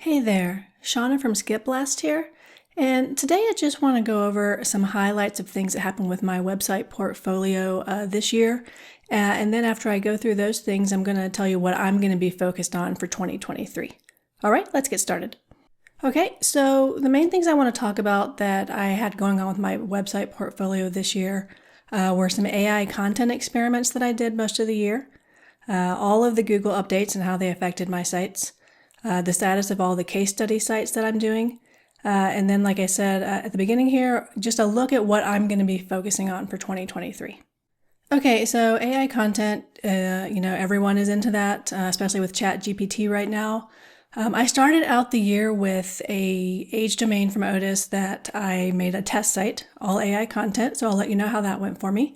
Hey there, Shauna from Skip Blast here, and today I just want to go over some highlights of things that happened with my website portfolio this year, and then after I go through those things, I'm going to tell you what I'm going to be focused on for 2023. All right, let's get started. Okay, so the main things I want to talk about that I had going on with my website portfolio this year were some AI content experiments that I did most of the year, all of the Google updates and how they affected my sites, the status of all the case study sites that I'm doing, and then, like I said at the beginning here, just a look at what I'm going to be focusing on for 2023. Okay, so AI content, everyone is into that, especially with ChatGPT right now. I started out the year with a age domain from Otis that I made a test site, all AI content, so I'll let you know how that went for me.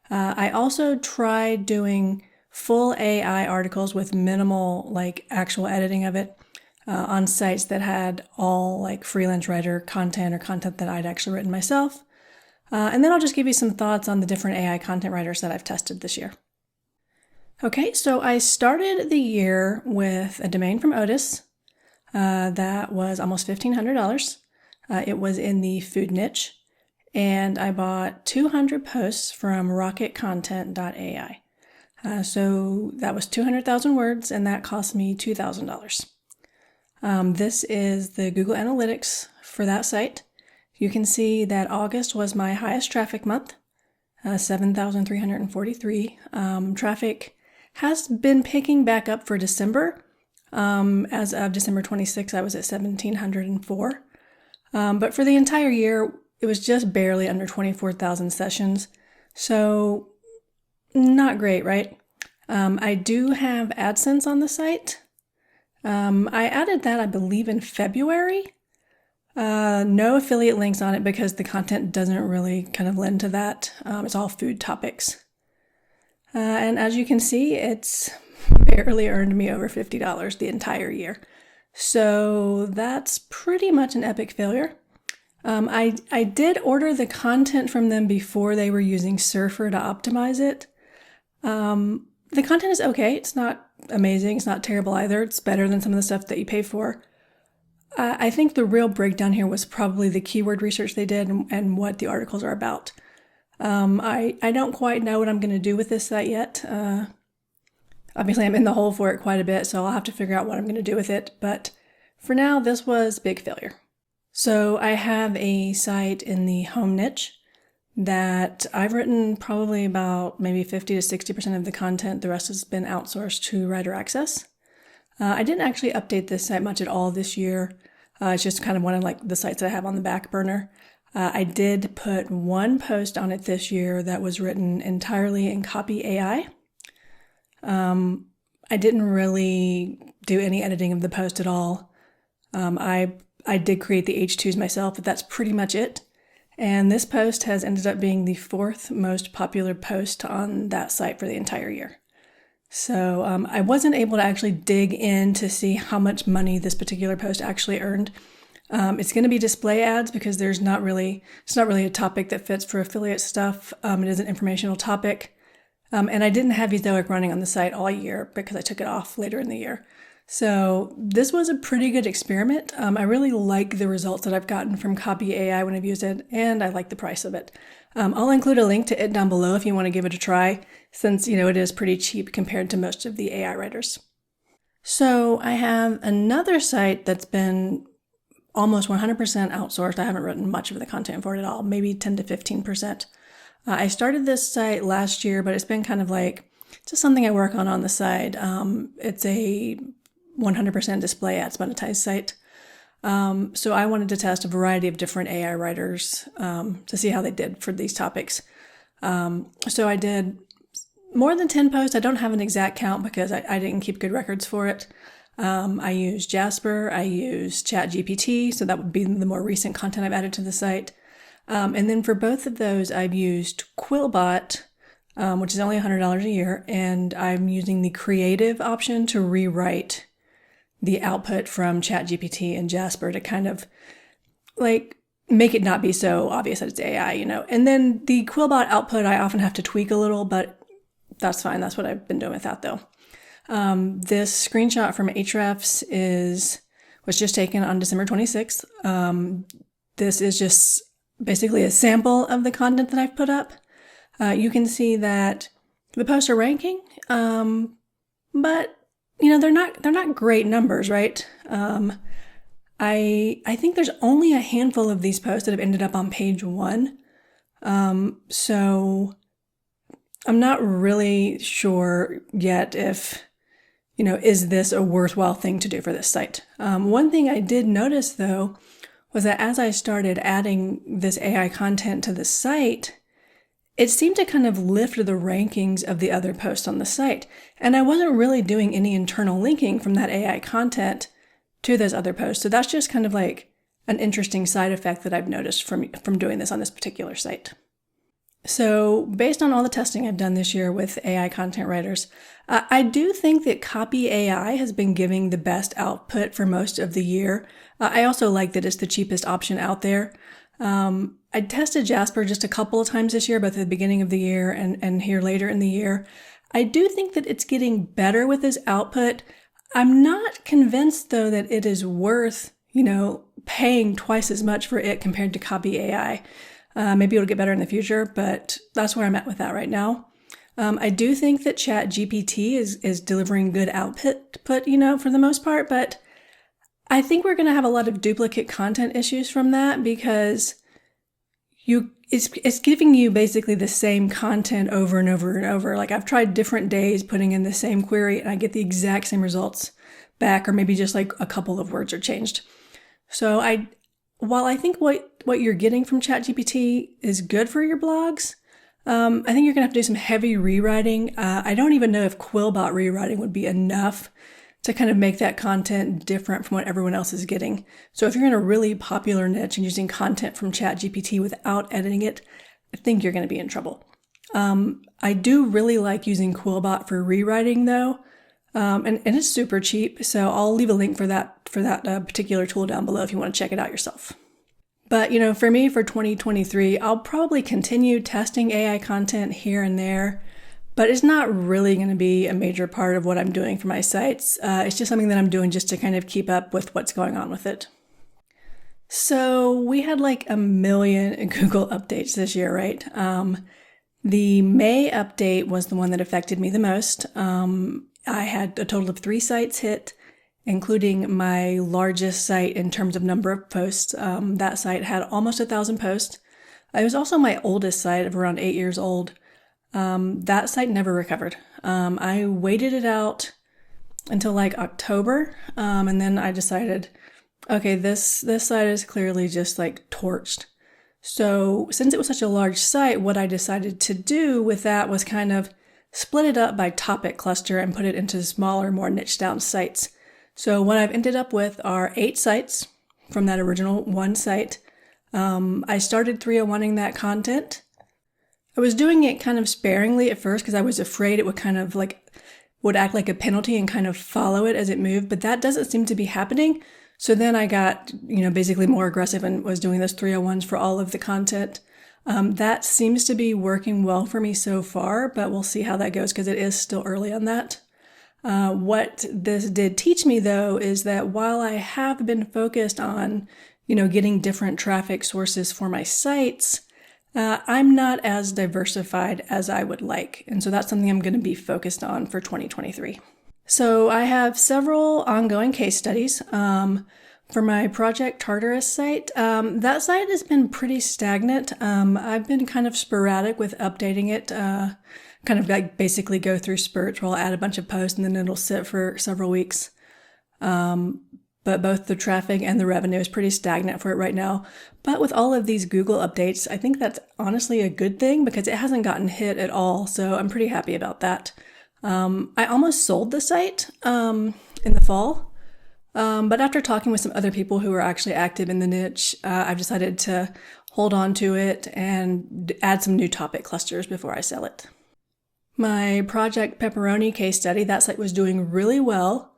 I also tried doing full AI articles with minimal actual editing of it on sites that had all freelance writer content or content that I'd actually written myself. And then I'll just give you some thoughts on the different AI content writers that I've tested this year. Okay, so I started the year with a domain from Otis that was almost $1,500. It was in the food niche, and I bought 200 posts from rocketcontent.ai. So that was 200,000 words, and that cost me $2,000. This is the Google Analytics for that site. You can see that August was my highest traffic month, 7,343. Traffic has been picking back up for December. As of December 26, I was at 1,704. But for the entire year, it was just barely under 24,000 sessions. So not great, right? I do have AdSense on the site. I added that, I believe, in February. No affiliate links on it because the content doesn't really kind of lend to that. It's all food topics. And as you can see, it's barely earned me over $50 the entire year. So that's pretty much an epic failure. I did order the content from them before they were using Surfer to optimize it. The content is okay. It's not amazing. It's not terrible either. It's better than some of the stuff that you pay for. I think the real breakdown here was probably the keyword research they did and what the articles are about. I don't quite know what I'm going to do with this site yet. Obviously, I'm in the hole for it quite a bit, so I'll have to figure out what I'm going to do with it. But for now, this was big failure. So I have a site in the home niche that I've written probably about maybe 50 to 60% of the content. The rest has been outsourced to Writer Access. I didn't actually update this site much at all this year. It's just kind of one of the sites that I have on the back burner. I did put one post on it this year that was written entirely in Copy AI. I didn't really do any editing of the post at all. I did create the H2s myself, but that's pretty much it. And this post has ended up being the 4th most popular post on that site for the entire year. So I wasn't able to actually dig in to see how much money this particular post actually earned. It's going to be display ads because it's not really a topic that fits for affiliate stuff. It is an informational topic. And I didn't have Ezoic running on the site all year because I took it off later in the year. So this was a pretty good experiment. I really like the results that I've gotten from Copy AI when I've used it, and I like the price of it. I'll include a link to it down below if you want to give it a try, since, it is pretty cheap compared to most of the AI writers. So I have another site that's been almost 100% outsourced. I haven't written much of the content for it at all, maybe 10 to 15%. I started this site last year, but it's been kind of just something I work on the side. It's a 100% display ads monetized site. So I wanted to test a variety of different AI writers to see how they did for these topics. So I did more than 10 posts. I don't have an exact count because I didn't keep good records for it. I used Jasper. I used ChatGPT. So that would be the more recent content I've added to the site. And then for both of those, I've used Quillbot, which is only $100 a year. And I'm using the creative option to rewrite the output from ChatGPT and Jasper to kind of make it not be so obvious that it's AI, And then the Quillbot output, I often have to tweak a little, but that's fine. That's what I've been doing with that though. This screenshot from Ahrefs was just taken on December 26th. This is just basically a sample of the content that I've put up. You can see that the posts are ranking, but they're not great numbers, right? I think there's only a handful of these posts that have ended up on page 1. So I'm not really sure yet if, is this a worthwhile thing to do for this site? One thing I did notice though was that as I started adding this AI content to the site, it seemed to kind of lift the rankings of the other posts on the site. And I wasn't really doing any internal linking from that AI content to those other posts. So that's just kind of like an interesting side effect that I've noticed from doing this on this particular site. So based on all the testing I've done this year with AI content writers, I do think that Copy AI has been giving the best output for most of the year. I also like that it's the cheapest option out there. I tested Jasper just a couple of times this year, both at the beginning of the year and here later in the year. I do think that it's getting better with its output. I'm not convinced though that it is worth, paying twice as much for it compared to Copy AI. Maybe it'll get better in the future, but that's where I'm at with that right now. I do think that ChatGPT is delivering good output, for the most part, but I think we're going to have a lot of duplicate content issues from that because it's giving you basically the same content over and over and over. Like I've tried different days putting in the same query and I get the exact same results back, or maybe just like a couple of words are changed. So while I think what you're getting from ChatGPT is good for your blogs, I think you're going to have to do some heavy rewriting. I don't even know if Quillbot rewriting would be enough to kind of make that content different from what everyone else is getting. So if you're in a really popular niche and using content from ChatGPT without editing it, I think you're going to be in trouble. I do really like using Quillbot for rewriting though, and it's super cheap. So I'll leave a link for that particular tool down below if you want to check it out yourself. But, for me, for 2023, I'll probably continue testing AI content here and there, but it's not really going to be a major part of what I'm doing for my sites. It's just something that I'm doing just to kind of keep up with what's going on with it. So we had like 1 million Google updates this year, right? The May update was the one that affected me the most. I had a total of 3 sites hit, including my largest site in terms of number of posts. That site had almost 1,000 posts. It was also my oldest site of around 8 years old. That site never recovered. I waited it out until like October, and then I decided, okay, this site is clearly just like torched. So since it was such a large site, what I decided to do with that was kind of split it up by topic cluster and put it into smaller, more niched down sites. So what I've ended up with are 8 sites from that original 1 site. I started 301ing that content. I was doing it kind of sparingly at first because I was afraid it would kind of would act like a penalty and kind of follow it as it moved, but that doesn't seem to be happening. So then I got, basically more aggressive and was doing those 301s for all of the content. That seems to be working well for me so far, but we'll see how that goes because it is still early on that. What this did teach me though is that while I have been focused on, getting different traffic sources for my sites, I'm not as diversified as I would like. And so that's something I'm going to be focused on for 2023. So I have several ongoing case studies. For my Project Tartarus site, that site has been pretty stagnant. I've been kind of sporadic with updating it, kind of like basically go through spurts where I'll add a bunch of posts and then it'll sit for several weeks. But both the traffic and the revenue is pretty stagnant for it right now. But with all of these Google updates, I think that's honestly a good thing because it hasn't gotten hit at all. So I'm pretty happy about that. I almost sold the site in the fall. But after talking with some other people who are actually active in the niche, I've decided to hold on to it and add some new topic clusters before I sell it. My Project Pepperoni case study, that site was doing really well.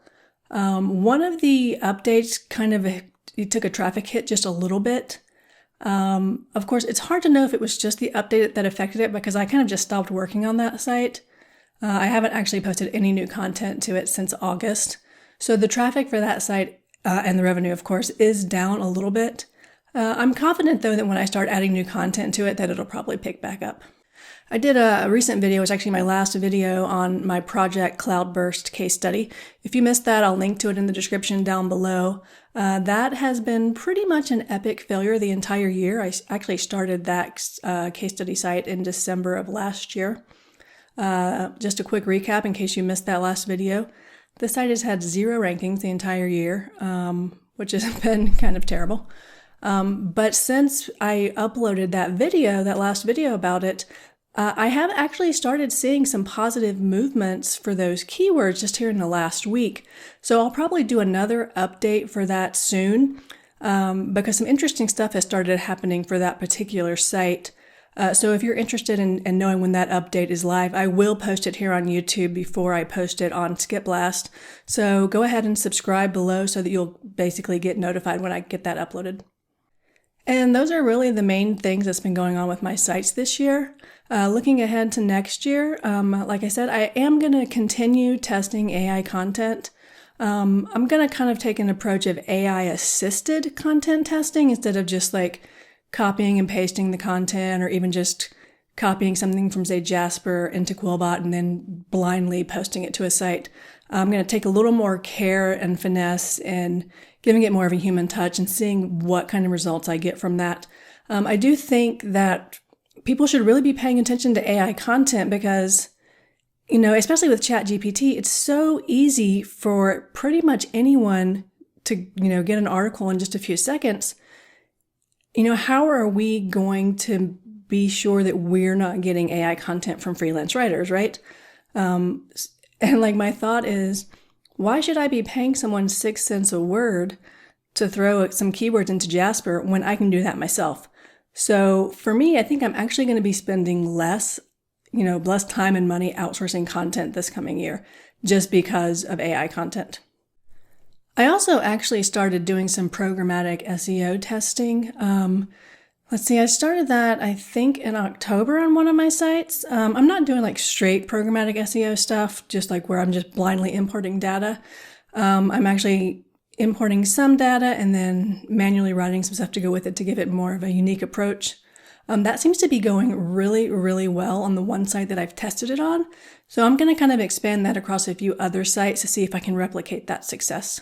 One of the updates it took a traffic hit just a little bit. Of course, it's hard to know if it was just the update that affected it because I kind of just stopped working on that site. I haven't actually posted any new content to it since August. So the traffic for that site and the revenue, of course, is down a little bit. I'm confident, though, that when I start adding new content to it, that it'll probably pick back up. I did a recent video, which is actually my last video, on my Project Cloudburst case study. If you missed that, I'll link to it in the description down below. That has been pretty much an epic failure the entire year. I actually started that case study site in December of last year. Just a quick recap in case you missed that last video. The site has had 0 rankings the entire year, which has been kind of terrible. But since I uploaded that last video about it, I have actually started seeing some positive movements for those keywords just here in the last week. So I'll probably do another update for that soon, because some interesting stuff has started happening for that particular site. So if you're interested in knowing when that update is live, I will post it here on YouTube before I post it on Skip Blast. So go ahead and subscribe below so that you'll basically get notified when I get that uploaded. And those are really the main things that's been going on with my sites this year. Looking ahead to next year, like I said, I am going to continue testing AI content. I'm going to kind of take an approach of AI-assisted content testing instead of just like copying and pasting the content, or even just copying something from, say, Jasper into Quillbot and then blindly posting it to a site. I'm going to take a little more care and finesse and giving it more of a human touch and seeing what kind of results I get from that. I do think that people should really be paying attention to AI content because, especially with ChatGPT, it's so easy for pretty much anyone to, get an article in just a few seconds. How are we going to be sure that we're not getting AI content from freelance writers, right? And my thought is, why should I be paying someone 6 cents a word to throw some keywords into Jasper when I can do that myself? So for me, I think I'm actually going to be spending less time and money outsourcing content this coming year just because of AI content. I also actually started doing some programmatic SEO testing. I started that, I think, in October on one of my sites. I'm not doing like straight programmatic SEO stuff, just like where I'm just blindly importing data. I'm actually importing some data and then manually writing some stuff to go with it to give it more of a unique approach. That seems to be going really, really well on the one site that I've tested it on. So I'm going to kind of expand that across a few other sites to see if I can replicate that success.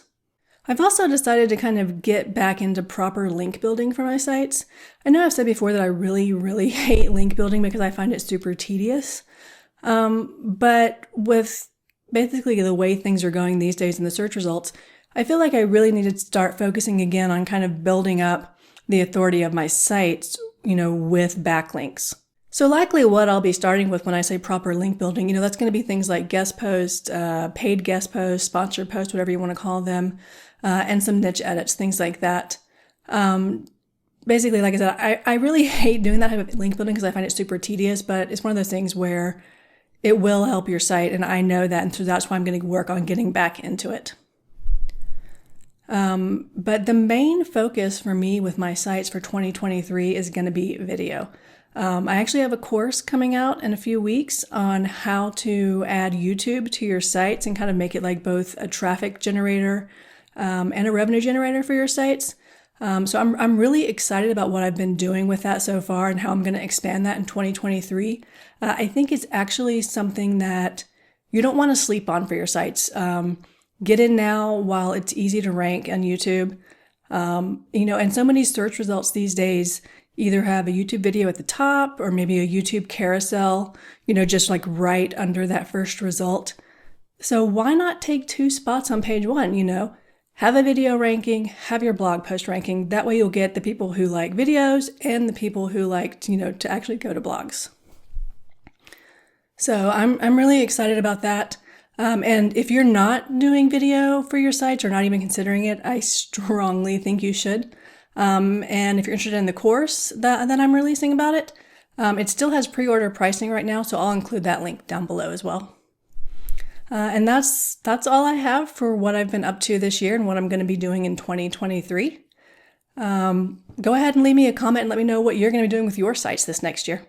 I've also decided to kind of get back into proper link building for my sites. I know I've said before that I really, really hate link building because I find it super tedious. But with basically the way things are going these days in the search results, I feel like I really need to start focusing again on kind of building up the authority of my sites, with backlinks. So likely what I'll be starting with when I say proper link building, that's going to be things like guest posts, paid guest posts, sponsored posts, whatever you want to call them, and some niche edits, things like that. Basically, like I said, I really hate doing that type of link building because I find it super tedious, but it's one of those things where it will help your site, and I know that, and so that's why I'm going to work on getting back into it. But the main focus for me with my sites for 2023 is going to be video. I actually have a course coming out in a few weeks on how to add YouTube to your sites and kind of make it like both a traffic generator and a revenue generator for your sites. So I'm really excited about what I've been doing with that so far and how I'm going to expand that in 2023. I think it's actually something that you don't want to sleep on for your sites. Get in now while it's easy to rank on YouTube. And so many search results these days either have a YouTube video at the top or maybe a YouTube carousel, just like right under that first result. So why not take 2 spots on page 1, have a video ranking, have your blog post ranking. That way you'll get the people who like videos and the people who like, to actually go to blogs. So I'm really excited about that. And if you're not doing video for your sites or not even considering it, I strongly think you should. And if you're interested in the course that I'm releasing about it, it still has pre-order pricing right now, so I'll include that link down below as well. And that's all I have for what I've been up to this year and what I'm going to be doing in 2023. Go ahead and leave me a comment and let me know what you're going to be doing with your sites this next year.